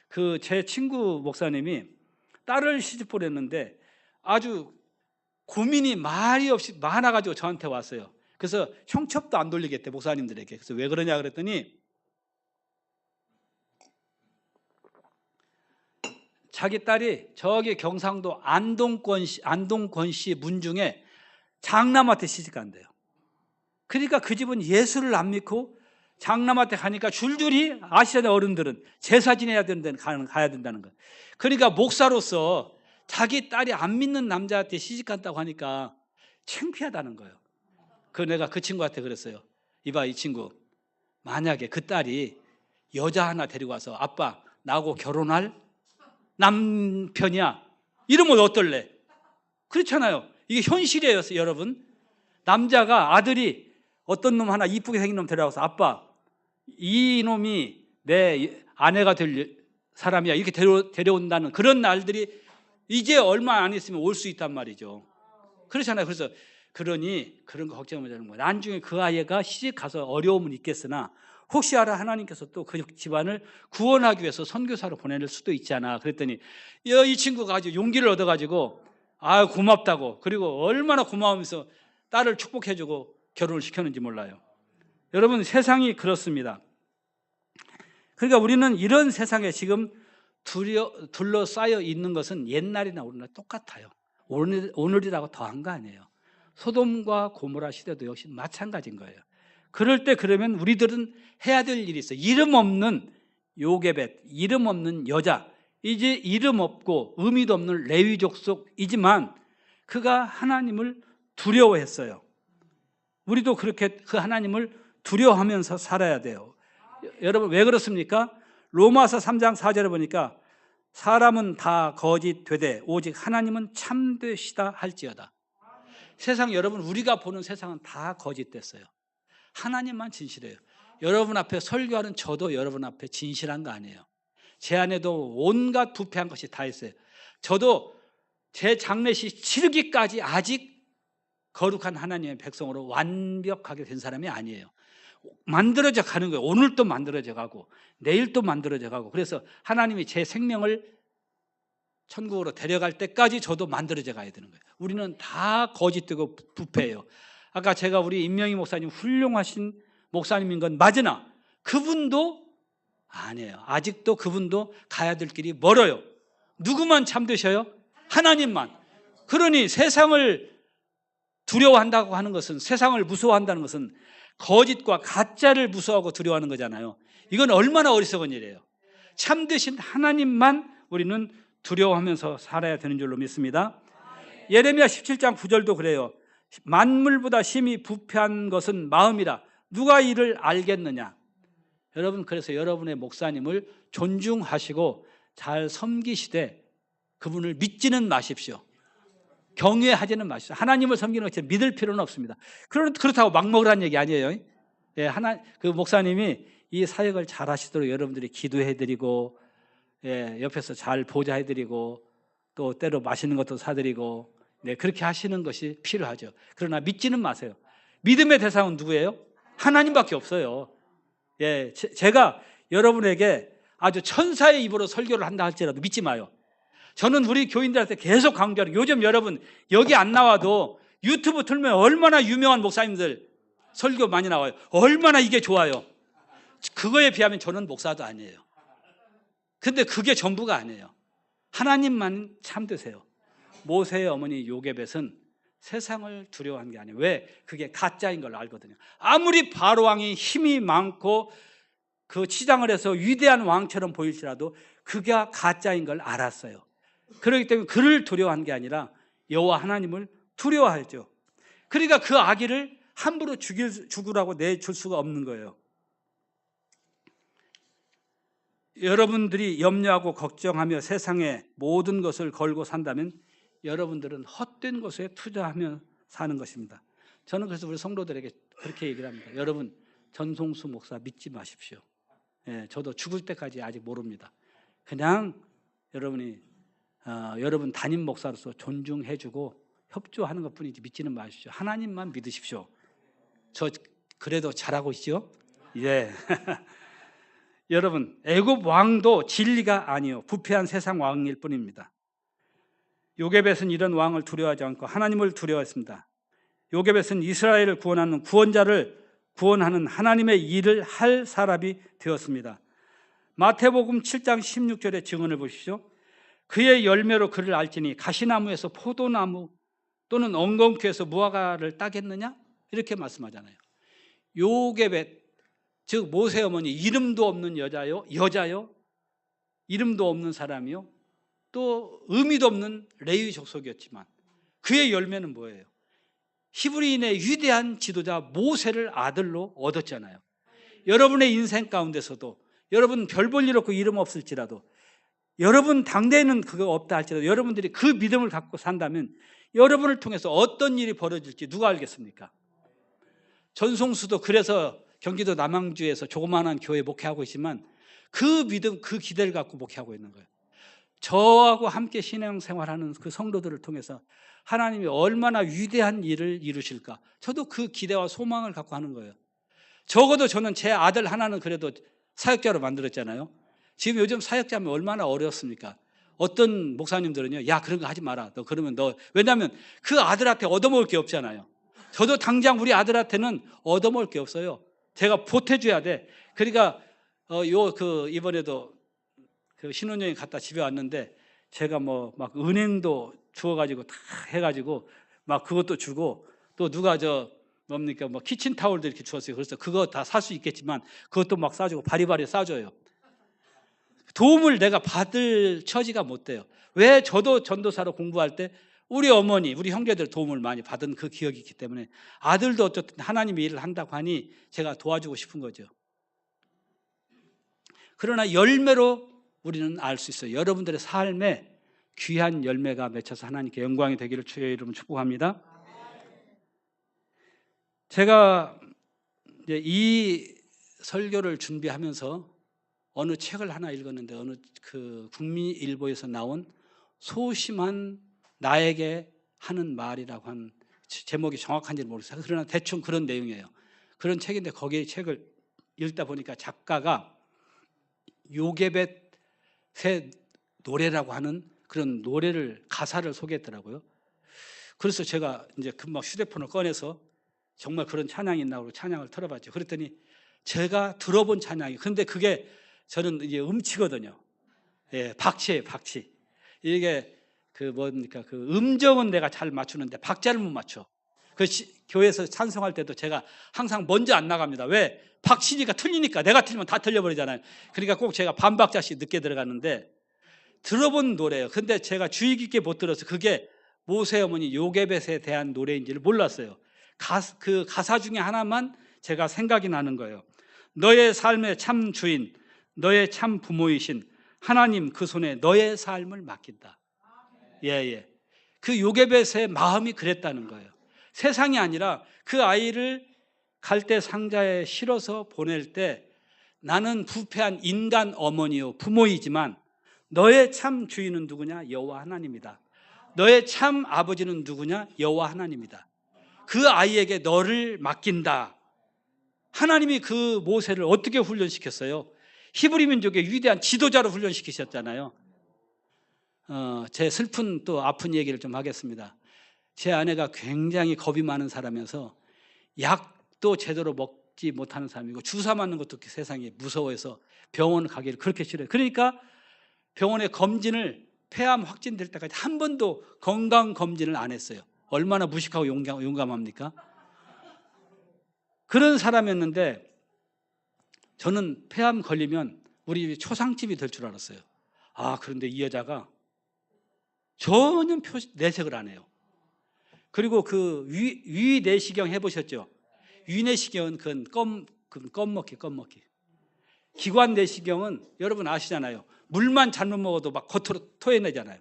그 제 친구 목사님이 딸을 시집 보냈는데 아주 고민이 말이 없이 많아가지고 저한테 왔어요. 그래서 형첩도 안 돌리겠대 목사님들에게. 그래서 왜 그러냐 그랬더니 자기 딸이 저기 경상도 안동권시 문중에 장남한테 시집간대요. 그러니까 그 집은 예수를 안 믿고 장남한테 가니까 줄줄이 아시아의 어른들은 제사 지내야 되는 데는 가야 된다는 거예요. 그러니까 목사로서 자기 딸이 안 믿는 남자한테 시집간다고 하니까 창피하다는 거예요. 내가 그 친구한테 그랬어요. 이봐 이 친구 만약에 그 딸이 여자 하나 데리고 와서 아빠 나하고 결혼할 남편이야 이러면 어떨래? 그렇잖아요. 이게 현실이에요 여러분. 남자가 아들이 어떤 놈 하나 이쁘게 생긴 놈 데려와서 아빠 이 놈이 내 아내가 될 사람이야 이렇게 데려온다는 그런 날들이 이제 얼마 안 있으면 올 수 있단 말이죠. 그렇잖아요. 그래서 그러니 그런 거 걱정하지 말는 거예요. 나중에 그 아이가 시집 가서 어려움은 있겠으나 혹시 알아 하나님께서 또 그 집안을 구원하기 위해서 선교사로 보낼 수도 있잖아. 그랬더니 이 친구가 아주 용기를 얻어가지고 아 고맙다고 그리고 얼마나 고마우면서 딸을 축복해주고 결혼을 시켰는지 몰라요. 여러분 세상이 그렇습니다. 그러니까 우리는 이런 세상에 지금 둘러싸여 있는 것은 옛날이나 오늘날 똑같아요. 오늘이라고 더한 거 아니에요. 소돔과 고모라 시대도 역시 마찬가지인 거예요. 그럴 때 그러면 우리들은 해야 될 일이 있어요. 이름 없는 요게벳, 이름 없는 여자, 이제 이름 없고 의미도 없는 레위 족속이지만 그가 하나님을 두려워했어요. 우리도 그렇게 그 하나님을 두려워하면서 살아야 돼요. 여러분 왜 그렇습니까? 로마서 3장 4절에 보니까 사람은 다 거짓 되되 오직 하나님은 참되시다 할지어다. 세상 여러분 우리가 보는 세상은 다 거짓됐어요. 하나님만 진실해요. 여러분 앞에 설교하는 저도 여러분 앞에 진실한 거 아니에요. 제 안에도 온갖 부패한 것이 다 있어요. 저도 제 장례식 치르기까지 아직 거룩한 하나님의 백성으로 완벽하게 된 사람이 아니에요. 만들어져 가는 거예요. 오늘 또 만들어져 가고 내일 또 만들어져 가고 그래서 하나님이 제 생명을 천국으로 데려갈 때까지 저도 만들어져 가야 되는 거예요. 우리는 다 거짓되고 부패예요. 아까 제가 우리 임명희 목사님 훌륭하신 목사님인 건 맞으나 그분도 아니에요. 아직도 그분도 가야 될 길이 멀어요. 누구만 참되셔요? 하나님만. 그러니 세상을 두려워한다고 하는 것은 세상을 무서워한다는 것은 거짓과 가짜를 무서워하고 두려워하는 거잖아요. 이건 얼마나 어리석은 일이에요. 참되신 하나님만 우리는 두려워하면서 살아야 되는 줄로 믿습니다. 예레미야 17장 9절도 그래요. 만물보다 심히 부패한 것은 마음이라 누가 이를 알겠느냐. 여러분 그래서 여러분의 목사님을 존중하시고 잘 섬기시되 그분을 믿지는 마십시오. 경외하지는 마시죠. 하나님을 섬기는 것처럼 믿을 필요는 없습니다. 그렇다고 막 먹으라는 얘기 아니에요. 예, 그 목사님이 이 사역을 잘 하시도록 여러분들이 기도해드리고, 예, 옆에서 잘 보좌해드리고, 또 때로 맛있는 것도 사드리고, 네, 그렇게 하시는 것이 필요하죠. 그러나 믿지는 마세요. 믿음의 대상은 누구예요? 하나님밖에 없어요. 예, 제가 여러분에게 아주 천사의 입으로 설교를 한다 할지라도 믿지 마요. 저는 우리 교인들한테 계속 강조하는, 요즘 여러분 여기 안 나와도 유튜브 틀면 얼마나 유명한 목사님들 설교 많이 나와요. 얼마나 이게 좋아요. 그거에 비하면 저는 목사도 아니에요. 근데 그게 전부가 아니에요. 하나님만 참되세요. 모세의 어머니 요게벳은 세상을 두려워한 게 아니에요. 왜? 그게 가짜인 걸 알거든요. 아무리 바로왕이 힘이 많고 그 치장을 해서 위대한 왕처럼 보일지라도 그가 가짜인 걸 알았어요. 그렇기 때문에 그를 두려워한 게 아니라 여호와 하나님을 두려워하죠. 그러니까 그 아기를 함부로 죽으라고 내줄 수가 없는 거예요. 여러분들이 염려하고 걱정하며 세상의 모든 것을 걸고 산다면 여러분들은 헛된 것에 투자하며 사는 것입니다. 저는 그래서 우리 성도들에게 그렇게 얘기를 합니다. 여러분, 전송수 목사 믿지 마십시오. 예, 저도 죽을 때까지 아직 모릅니다. 그냥 여러분이 여러분 담임 목사로서 존중해주고 협조하는 것뿐이지 믿지는 마십시오. 하나님만 믿으십시오. 저 그래도 잘하고 있죠? 예. 여러분, 애굽 왕도 진리가 아니요 부패한 세상 왕일 뿐입니다. 요게벳은 이런 왕을 두려워하지 않고 하나님을 두려워했습니다. 요게벳은 이스라엘을 구원하는 구원자를 구원하는 하나님의 일을 할 사람이 되었습니다. 마태복음 7장 16절의 증언을 보십시오. 그의 열매로 그를 알지니 가시나무에서 포도나무 또는 엉겅퀴에서 무화과를 따겠느냐? 이렇게 말씀하잖아요. 요게벳, 즉 모세 어머니, 이름도 없는 여자요, 이름도 없는 사람이요, 또 의미도 없는 레위 족속이었지만 그의 열매는 뭐예요? 히브리인의 위대한 지도자 모세를 아들로 얻었잖아요. 여러분의 인생 가운데서도 여러분 별 볼 일 없고 이름 없을지라도, 여러분 당대에는 그거 없다 할지라도 여러분들이 그 믿음을 갖고 산다면 여러분을 통해서 어떤 일이 벌어질지 누가 알겠습니까? 전송수도 그래서 경기도 남양주에서 조그마한 교회 목회하고 있지만 그 믿음, 그 기대를 갖고 목회하고 있는 거예요. 저하고 함께 신앙생활하는 그 성도들을 통해서 하나님이 얼마나 위대한 일을 이루실까, 저도 그 기대와 소망을 갖고 하는 거예요. 적어도 저는 제 아들 하나는 그래도 사역자로 만들었잖아요. 지금 요즘 사역자면 얼마나 어렵습니까? 어떤 목사님들은요, 야 그런 거 하지 마라, 너 그러면 왜냐하면 그 아들한테 얻어먹을 게 없잖아요. 저도 당장 우리 아들한테는 얻어먹을 게 없어요. 제가 보태줘야 돼. 그러니까 이번에도 그 신혼여행 갔다 집에 왔는데 제가 뭐 막 은행도 주워가지고 다 해가지고 막 그것도 주고, 또 누가 뭡니까 뭐 키친타올도 이렇게 주었어요. 그래서 그거 다 살 수 있겠지만 그것도 막 싸주고 바리바리 싸줘요. 도움을 내가 받을 처지가 못 돼요. 왜? 저도 전도사로 공부할 때 우리 어머니, 우리 형제들 도움을 많이 받은 그 기억이 있기 때문에 아들도 어쨌든 하나님의 일을 한다고 하니 제가 도와주고 싶은 거죠. 그러나 열매로 우리는 알 수 있어요. 여러분들의 삶에 귀한 열매가 맺혀서 하나님께 영광이 되기를 주의 이름으로 축복합니다. 제가 이제 이 설교를 준비하면서 어느 책을 하나 읽었는데 어느 그 국민일보에서 나온 소심한 나에게 하는 말이라고 한, 제목이 정확한지는 모르겠어요. 그러나 대충 그런 내용이에요. 그런 책인데 거기에 책을 읽다 보니까 작가가 요게벳의 노래라고 하는 그런 노래를, 가사를 소개했더라고요. 그래서 제가 이제 금방 휴대폰을 꺼내서 정말 그런 찬양이 있나 고 찬양을 틀어봤죠. 그랬더니 제가 들어본 찬양이, 근데 그게 저는 이게 음치거든요. 예, 박치예요, 박치. 이게 그 뭡니까, 그 음정은 내가 잘 맞추는데 박자를 못 맞춰. 그 교회에서 찬송할 때도 제가 항상 먼저 안 나갑니다. 왜? 박치니까 틀리니까. 내가 틀리면 다 틀려버리잖아요. 그러니까 꼭 제가 반박자씩 늦게 들어갔는데 들어본 노래예요. 근데 제가 주의 깊게 못 들어서 그게 모세 어머니 요게벳에 대한 노래인지를 몰랐어요. 그 가사 중에 하나만 제가 생각이 나는 거예요. 너의 삶의 참 주인, 너의 참 부모이신 하나님 그 손에 너의 삶을 맡긴다. 예. 그 요게벳의 마음이 그랬다는 거예요. 세상이 아니라 그 아이를 갈대 상자에 실어서 보낼 때 나는 부패한 인간 어머니요 부모이지만 너의 참 주인은 누구냐? 여호와 하나님이다. 너의 참 아버지는 누구냐? 여호와 하나님이다. 그 아이에게 너를 맡긴다. 하나님이 그 모세를 어떻게 훈련시켰어요? 히브리 민족의 위대한 지도자로 훈련시키셨잖아요. 제 슬픈 또 아픈 얘기를 좀 하겠습니다. 제 아내가 굉장히 겁이 많은 사람이어서 약도 제대로 먹지 못하는 사람이고 주사 맞는 것도 세상에 무서워해서 병원 가기를 그렇게 싫어요. 그러니까 병원에 검진을 폐암 확진될 때까지 한 번도 건강검진을 안 했어요. 얼마나 무식하고 용감합니까? 그런 사람이었는데 저는 폐암 걸리면 우리 초상집이 될 줄 알았어요. 그런데 이 여자가 전혀 내색을 안 해요. 그리고 그 위내시경 해보셨죠? 위내시경은 그건 껌먹기. 기관 내시경은 여러분 아시잖아요. 물만 잘못 먹어도 막 겉으로 토해내잖아요.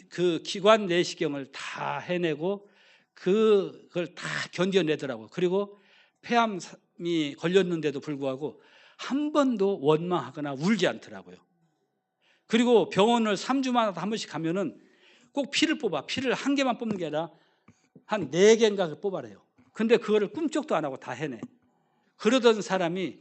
그 기관 내시경을 다 해내고 그걸 다 견뎌내더라고요. 그리고 폐암이 걸렸는데도 불구하고 한 번도 원망하거나 울지 않더라고요. 그리고 병원을 3주마다 한 번씩 가면은 꼭 피를 뽑아. 피를 한 개만 뽑는 게 아니라 한 4개인가 뽑아래요. 근데 그거를 꿈쩍도 안 하고 다 해내. 그러던 사람이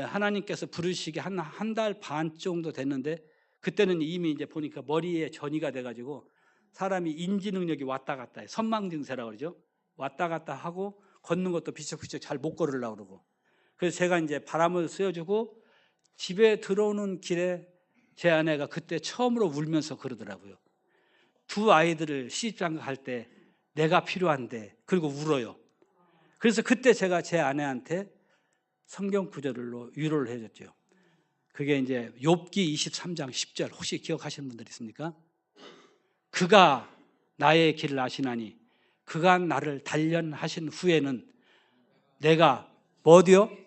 하나님께서 부르시기 한 달 반 정도 됐는데 그때는 이미 이제 보니까 머리에 전이가 돼가지고 사람이 인지 능력이 왔다 갔다 해. 선망 증세라고 그러죠. 왔다 갔다 하고 걷는 것도 비쩍비쩍 잘 못 걸으려고 그러고. 그래서 제가 이제 바람을 쐬어주고 집에 들어오는 길에 제 아내가 그때 처음으로 울면서 그러더라고요. 두 아이들을 시집장가 갈 때 내가 필요한데, 그리고 울어요. 그래서 그때 제가 제 아내한테 성경 구절로 위로를 해줬죠. 그게 이제 욥기 23장 10절 혹시 기억하시는 분들 있습니까? 그가 나의 길을 아시나니 그가 나를 단련하신 후에는 내가 뭐디요?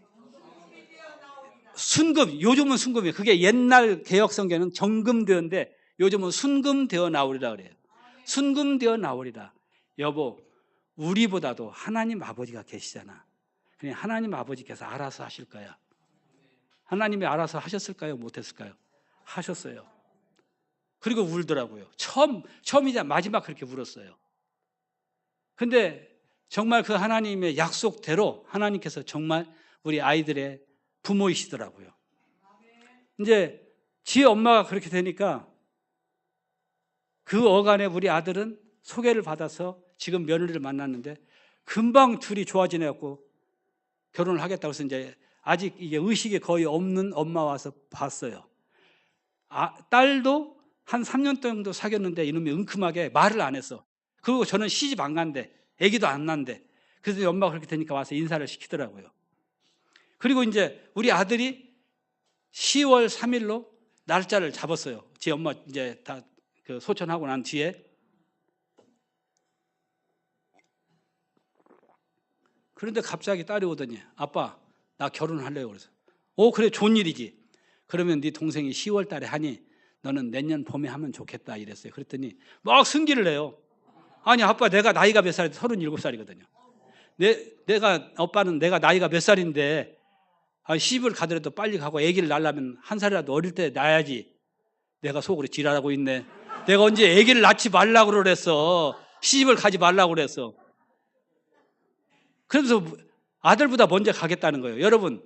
순금. 요즘은 순금이에요. 그게 옛날 개혁성경은 정금되었는데 요즘은 순금되어 나오리라 그래요. 순금되어 나오리라. 여보, 우리보다도 하나님 아버지가 계시잖아. 그냥 하나님 아버지께서 알아서 하실 거야. 하나님이 알아서 하셨을까요? 못했을까요? 하셨어요. 그리고 울더라고요. 처음이자 마지막 그렇게 울었어요. 근데 정말 그 하나님의 약속대로 하나님께서 정말 우리 아이들의 부모이시더라고요. 이제 지 엄마가 그렇게 되니까 그 어간에 우리 아들은 소개를 받아서 지금 며느리를 만났는데 금방 둘이 좋아지내갖고 결혼을 하겠다고 해서 이제 아직 이게 의식이 거의 없는 엄마 와서 봤어요. 딸도 한 3년 정도 사귀었는데 이놈이 은큼하게 말을 안 했어. 그리고 저는 시집 안 간대. 아기도 안 난대. 그래서 엄마가 그렇게 되니까 와서 인사를 시키더라고요. 그리고 이제 우리 아들이 10월 3일로 날짜를 잡았어요. 제 엄마 이제 다 그 소천하고 난 뒤에. 그런데 갑자기 딸이 오더니 아빠 나 결혼할래요. 그래서 그래 좋은 일이지. 그러면 네 동생이 10월 달에 하니 너는 내년 봄에 하면 좋겠다 이랬어요. 그랬더니 막 승기를 내요. 아니 아빠 내가 나이가 몇 살인데 37살이거든요. 오빠는 내가 나이가 몇 살인데 시집을 가더라도 빨리 가고 아기를 낳으려면 한 살이라도 어릴 때 낳아야지. 내가 속으로 지랄하고 있네. 내가 언제 아기를 낳지 말라고 그랬어. 시집을 가지 말라고 그랬어. 그래서 아들보다 먼저 가겠다는 거예요. 여러분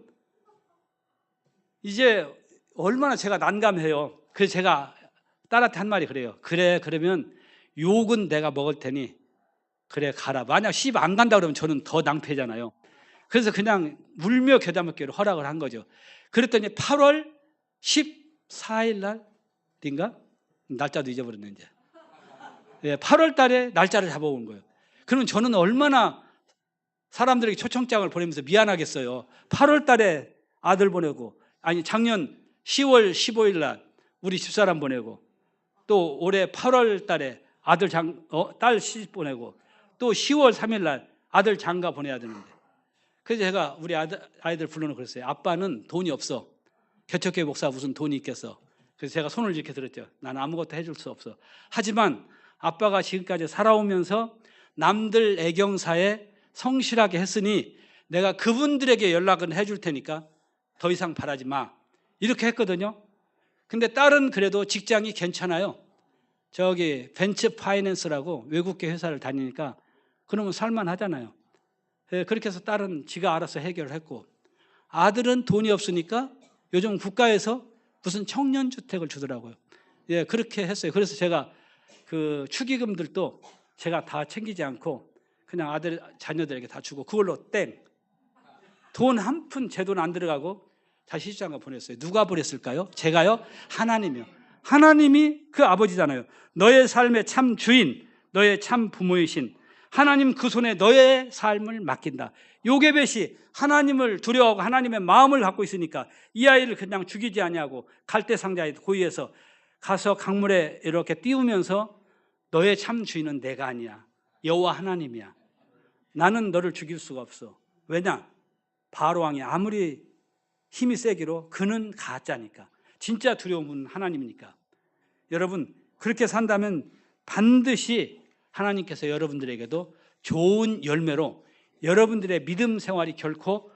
이제 얼마나 제가 난감해요. 그래서 제가 딸한테 한 말이 그래요. 그래 그러면 욕은 내가 먹을 테니 그래 가라. 만약 시집 안 간다 그러면 저는 더 낭패잖아요. 그래서 그냥 울며 겨자 먹기로 허락을 한 거죠. 그랬더니 8월 14일 날인가? 날짜도 잊어버렸네 이제. 8월 달에 날짜를 잡아온 거예요. 그러면 저는 얼마나 사람들에게 초청장을 보내면서 미안하겠어요. 8월 달에 아들 보내고, 아니 작년 10월 15일 날 우리 집사람 보내고, 또 올해 8월 달에 딸 시집 보내고, 또 10월 3일 날 아들 장가 보내야 되는데. 그래서 제가 우리 아이들 불러놓고 그랬어요. 아빠는 돈이 없어. 개척교회 목사 무슨 돈이 있겠어. 그래서 제가 손을 이렇게 들었죠. 나는 아무것도 해줄 수 없어. 하지만 아빠가 지금까지 살아오면서 남들 애경사에 성실하게 했으니 내가 그분들에게 연락은 해줄 테니까 더 이상 바라지 마. 이렇게 했거든요. 근데 딸은 그래도 직장이 괜찮아요. 저기 벤처 파이낸스라고 외국계 회사를 다니니까 그러면 살만하잖아요. 그렇게 해서 딸은 지가 알아서 해결을 했고, 아들은 돈이 없으니까 요즘 국가에서 무슨 청년주택을 주더라고요. 예, 그렇게 했어요. 그래서 제가 그 축의금들도 제가 다 챙기지 않고 그냥 아들, 자녀들에게 다 주고 그걸로 땡. 돈 한 푼 제 돈 안 들어가고 다시 시장가 보냈어요. 누가 보냈을까요? 제가요? 하나님이요. 하나님이 그 아버지잖아요. 너의 삶의 참 주인, 너의 참 부모이신 하나님 그 손에 너의 삶을 맡긴다. 요게벳이 하나님을 두려워하고 하나님의 마음을 갖고 있으니까 이 아이를 그냥 죽이지 아니하고 갈대상자에 고의해서 가서 강물에 이렇게 띄우면서 너의 참 주인은 내가 아니야. 여호와 하나님이야. 나는 너를 죽일 수가 없어. 왜냐? 바로왕이 아무리 힘이 세기로 그는 가짜니까. 진짜 두려운 분은 하나님이니까. 여러분 그렇게 산다면 반드시 하나님께서 여러분들에게도 좋은 열매로 여러분들의 믿음 생활이 결코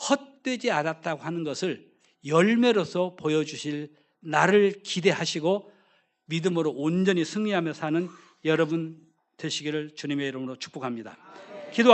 헛되지 않았다고 하는 것을 열매로서 보여주실 날을 기대하시고 믿음으로 온전히 승리하며 사는 여러분 되시기를 주님의 이름으로 축복합니다. 기도